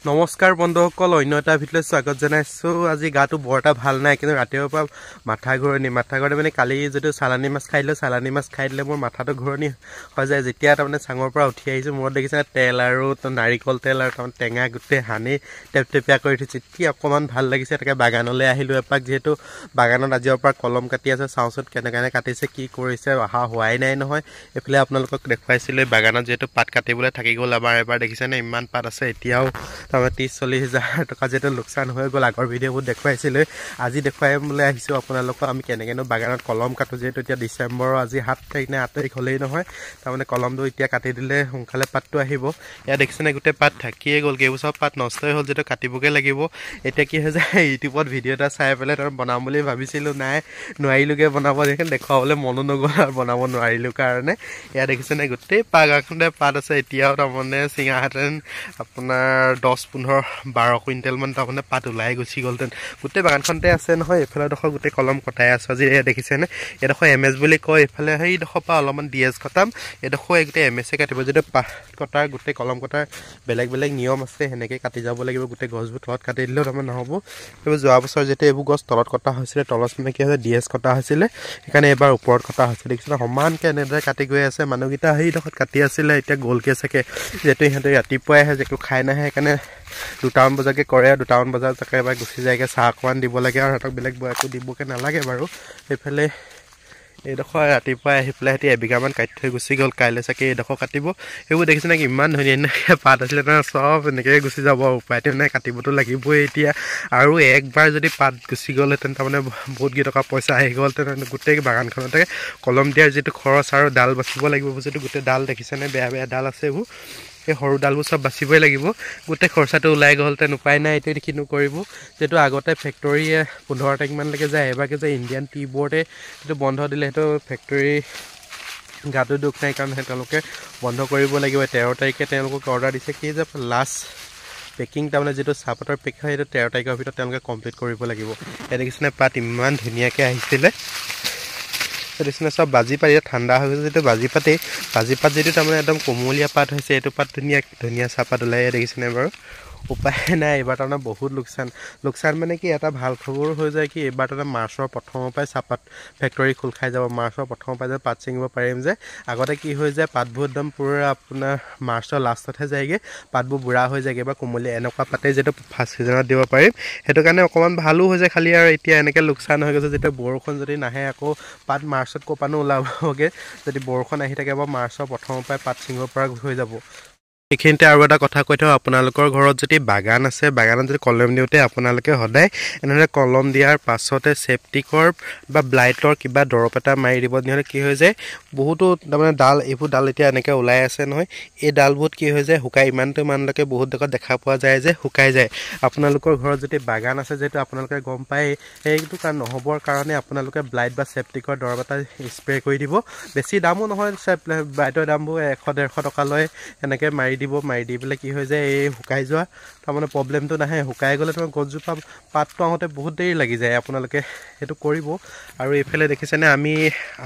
নমস্কাৰ বন্ধুসকল, অন্য এটা ভিডিঅ'লৈ স্বাগত জনাইছোঁ। আজি গাটো বৰ এটা ভাল নাই, কিন্তু ৰাতিপুৱাৰ পৰা মাথা ঘূৰণি মানে কালি যদিও চালানী মাছ খাই দিলে মোৰ মাথাটো ঘূৰণি হৈ যায়। যেতিয়া তাৰমানে চাঙৰ পৰা উঠি আহিছোঁ, মূৰত দেখিছে তেল আৰু নাৰিকল তেল আৰু তাৰমানে টেঙা গোটেই সানি টেপটেপীয়া কৰি উঠিছে। কি অকণমান ভাল লাগিছে, তাকে বাগানলৈ আহিলোঁ এপাক। যিহেতু বাগানত আজিৰ পৰা কলম কাটি আছে, চাওঁচোন কেনেকৈ কাটিছে, কি কৰিছে, অহা হোৱাই নাই নহয়। এইফালে আপোনালোকক দেখুৱাইছিলোঁ বাগানত যিহেতু পাত কাটিবলৈ থাকি গ'ল। এবাৰ দেখিছেনে ইমান পাত আছে, এতিয়াও তাৰমানে 30-40 হাজাৰ টকা যিহেতু লোকচান হৈ গ'ল। আগৰ ভিডিঅ'বোৰ দেখুৱাইছিলোঁ, আজি দেখুৱাবলৈ আহিছোঁ আপোনালোকক আমি কেনেকৈনো বাগানত কলম কাটোঁ। যিহেতু এতিয়া ডিচেম্বৰৰ আজি 7 তাৰিখ নে 8 তাৰিখ হ'লেই নহয়, তাৰমানে কলমটো এতিয়া কাটি দিলে সোনকালে পাতটো আহিব। ইয়াত দেখিছেনে গোটেই পাত থাকিয়ে গ'ল, কেইবছৰ পাত নষ্টই হ'ল, যিহেতু কাটিবগৈ লাগিব। এতিয়া কি হৈ যায়, ইউটিউবত ভিডিঅ' এটা চাই পেলাই তাৰ বনাম বুলি ভাবিছিলোঁ, নাই নোৱাৰিলোগৈ বনাব। সেইকাৰণে দেখুৱাবলৈ মনো নগ'ল আৰু বনাব নোৱাৰিলোঁ কাৰণে। ইয়াত দেখিছেনে গোটেই বাগানখনতে পাত আছে। এতিয়াও তাৰমানে চিঙাহেঁতেন আপোনাৰ 10-15-12 কুইণ্টেলমান তাৰমানে পাত ওলাই গুচি গ'লহেঁতেন। গোটেই বাগানখনতে আছে নহয়। এইফালেডোখৰ গোটেই কলম কটাই আছোঁ আজি। এয়া দেখিছেনে, এইডোখৰ MS বুলি কয়। এইফালে সেইডোখৰ পৰা অলপমান DS কটাম, এইডোখৰ গোটেই MS কাটিব। যিটো পাত কটাৰ গোটেই কলম কটাৰ বেলেগ বেলেগ নিয়ম আছে, সেনেকৈ কাটি যাব লাগিব। গোটেই গছবোৰ তলত কাটি দিলেও তাৰমানে নহ'ব। এইবোৰ যোৱা বছৰ যেতিয়া এইবোৰ গছ তলত কটা হৈছিলে, তলত মানে কি হৈছে DS কটা হৈছিলে, সেইকাৰণে এইবাৰ ওপৰত কটা হৈছে। দেখিছেনে সমানকৈ এনেদৰে কাটি গৈ আছে। মানুহকেইটা সেইডোখৰত কাটি আছিলে, এতিয়া গ'লকৈ চাগে। যিহেতু ইহঁতে ৰাতিপুৱাই আহে, একো খাই নাহে, সেইকাৰণে 2টামান বজাকৈ কৰে। আৰু 2টামান বজাত তাকে এবাৰ গুচি যায়গৈ। চাহ অকণমান দিব লাগে আৰু সিহঁতক বেলেগ একো দিবগৈ নালাগে বাৰু। সেইফালে এইডোখৰ ৰাতিপুৱাই আহি পেলাই সিহঁতি এবিঘামান কাটি থৈ গুচি গ'ল। কাইলৈ চাগে এইডোখৰ কাটিব। সেইবোৰ দেখিছেনে ইমান ধুনীয়া ধুনীয়াকৈ পাত আছিলে, নহয় চব এনেকৈয়ে গুচি যাব। উপায়টো নাই, কাটিবতো লাগিবই এতিয়া। আৰু একবাৰ যদি পাত গুচি গ'লহেঁতেন, তাৰমানে বহুত টকা পইচা আহি গ'লহেঁতেন। গোটেই বাগানখনতে কলম দিয়াৰ যিটো খৰচ আৰু ডাল বাচিব লাগিব, যিটো গোটেই ডাল দেখিছেনে বেয়া বেয়া ডাল আছে। এইবোৰ এই সৰু ডালবোৰ চব বাচিবই লাগিব। গোটেই খৰচাটো ওলাই গ'লহেঁতেন, উপায় নাই। এইটো কিনো কৰিব। যিহেতু আগতে ফেক্টৰীয়ে 15 তাৰিখমানলৈকে যায়, এবাৰকৈ যে ইণ্ডিয়ান টি বোৰ্ডে সেইটো বন্ধ দিলে, সেইটো ফেক্টৰী গাটো দুখ নাই, কাৰণ তেওঁলোকে বন্ধ কৰিব লাগিব। 13 তাৰিখে তেওঁলোকক অৰ্ডাৰ দিছে কি যে লাষ্ট পেকিং, তাৰমানে যিটো চাহপাতৰ পেকিং হয়, সেইটো 13 তাৰিখৰ ভিতৰত তেওঁলোকে কমপ্লিট কৰিব লাগিব। এই দেখিছেনে পাত ইমান ধুনীয়াকৈ আহিছিলে। দেখিছেনে চব বাজি পাত, এতিয়া ঠাণ্ডা হৈ গৈছে যিটো বাজি পাত যিটো তাৰমানে একদম কোমলীয়া পাত হৈছে। এইটো পাত ধুনীয়া চাহপাত ওলাই দেখিছেনে বাৰু। উপায় নাই, এইবাৰ তাৰমানে বহুত লোকচান মানে কি, এটা ভাল খবৰ হৈ যায় কি, এইবাৰ তাৰমানে মাৰ্চৰ প্ৰথমৰ পৰাই চাহপাত ফেক্টৰী খোল খাই যাব। মাৰ্চৰ প্ৰথমৰ পৰাই যে পাত ছিঙিব পাৰিম যে। আগতে কি হৈ যায়, পাতবোৰ একদম পূৰা আপোনাৰ মাৰ্চৰ লাষ্টতহে যায়গৈ, পাতবোৰ বুঢ়া হৈ যায়গৈ বা কোমলীয়া। এনেকুৱা পাতেই যিহেতু ফাৰ্ষ্ট ছিজনত দিব পাৰিম, সেইটো কাৰণে অকণমান ভালো হৈ যায়। খালি আৰু এতিয়া এনেকৈ লোকচান হৈ গৈছে, যেতিয়া বৰষুণ যদি নাহে, আকৌ পাত মাৰ্চত ক'ৰ পৰানো ওলাবগৈ। যদি বৰষুণ আহি থাকে বা মাৰ্চৰ প্ৰথমৰ পৰাই পাত ছিঙিব পৰা হৈ যাব। এইখিনিতে আৰু এটা কথা কৈ থওঁ, আপোনালোকৰ ঘৰত যদি বাগান আছে, বাগানত যদি কলম দিওঁতে আপোনালোকে সদায় এনেদৰে কলম দিয়াৰ পাছতে চেফটিকৰ বা ব্লাইটৰ কিবা দৰৱ এটা মাৰি দিব। নহ'লে কি হৈ যায়, বহুতো তাৰমানে এইবোৰ ডাল এতিয়া এনেকৈ ওলাই আছে নহয়, এই ডালবোৰত কি হৈ যায়, শুকাই ইমানলৈকে বহুত জেগাত দেখা পোৱা যায় যে শুকাই যায়। আপোনালোকৰ ঘৰত যদি বাগান আছে, যিহেতু আপোনালোকে গম পায়, সেইটো কাৰণ নহ'বৰ কাৰণে আপোনালোকে ব্লাইট বা চেফটিকৰ দৰৱ এটা স্প্ৰে কৰি দিব। বেছি দামো নহয়, ব্লাইটৰ দামবোৰ 100-150 টকা লয়। এনেকৈ মাৰি দি পেলাই কি হৈ যায়, এই শুকাই যোৱা তাৰমানে প্ৰব্লেমটো নাহে। শুকাই গ'লে তোমাৰ গছজোপা পাতটো আহোঁতে বহুত দেৰি লাগি যায়। আপোনালোকে সেইটো কৰিব। আৰু এইফালে দেখিছেনে, আমি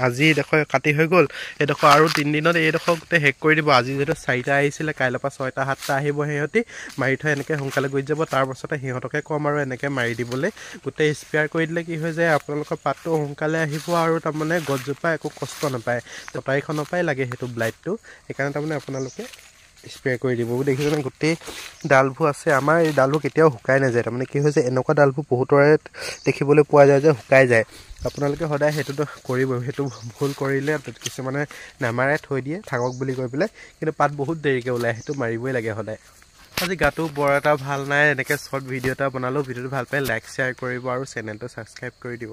আজি এইডোখৰ কাটি হৈ গ'ল, এইডোখৰ আৰু 3 দিনত এইডোখৰ গোটেই শেষ কৰি দিব। আজি যিহেতু 4টা আহিছিলে, কাইলৈৰ পৰা 6টা-7টা আহিব। সিহঁতি মাৰি থৈ এনেকৈ সোনকালে গুচি যাব। তাৰপাছতে সিহঁতকে ক'ম আৰু এনেকৈ মাৰি দিবলৈ। গোটেই স্প্ৰেয়াৰ কৰি দিলে কি হৈ যায়, আপোনালোকৰ পাতটো সোনকালে আহিব আৰু তাৰমানে গছজোপা একো কষ্ট নাপায়। কটাৰীখনৰ পৰাই লাগে সেইটো ব্লাইটটো, সেইকাৰণে তাৰমানে আপোনালোকে স্প্ৰে কৰি দিব। দেখিছেনে গোটেই ডালবোৰ আছে। আমাৰ এই ডালবোৰ কেতিয়াও শুকাই নাযায়। তাৰমানে কি হৈছে, এনেকুৱা ডালবোৰ বহুতৰে দেখিবলৈ পোৱা যায় যে শুকাই যায়। আপোনালোকে সদায় সেইটোতো কৰিবই। সেইটো ভুল কৰিলে কিছুমানে নামাৰে, থৈ দিয়ে থাকক বুলি কৈ পেলাই, কিন্তু পাত বহুত দেৰিকৈ ওলায়, সেইটো মাৰিবই লাগে সদায়। আজি গাটো বৰ এটা ভাল নাই, এনেকৈ শ্বৰ্ট ভিডিঅ' এটা বনালোঁ। ভিডিঅ'টো ভাল পাই লাইক শ্বেয়াৰ কৰিব আৰু চেনেলটো ছাবস্ক্ৰাইব কৰি দিব।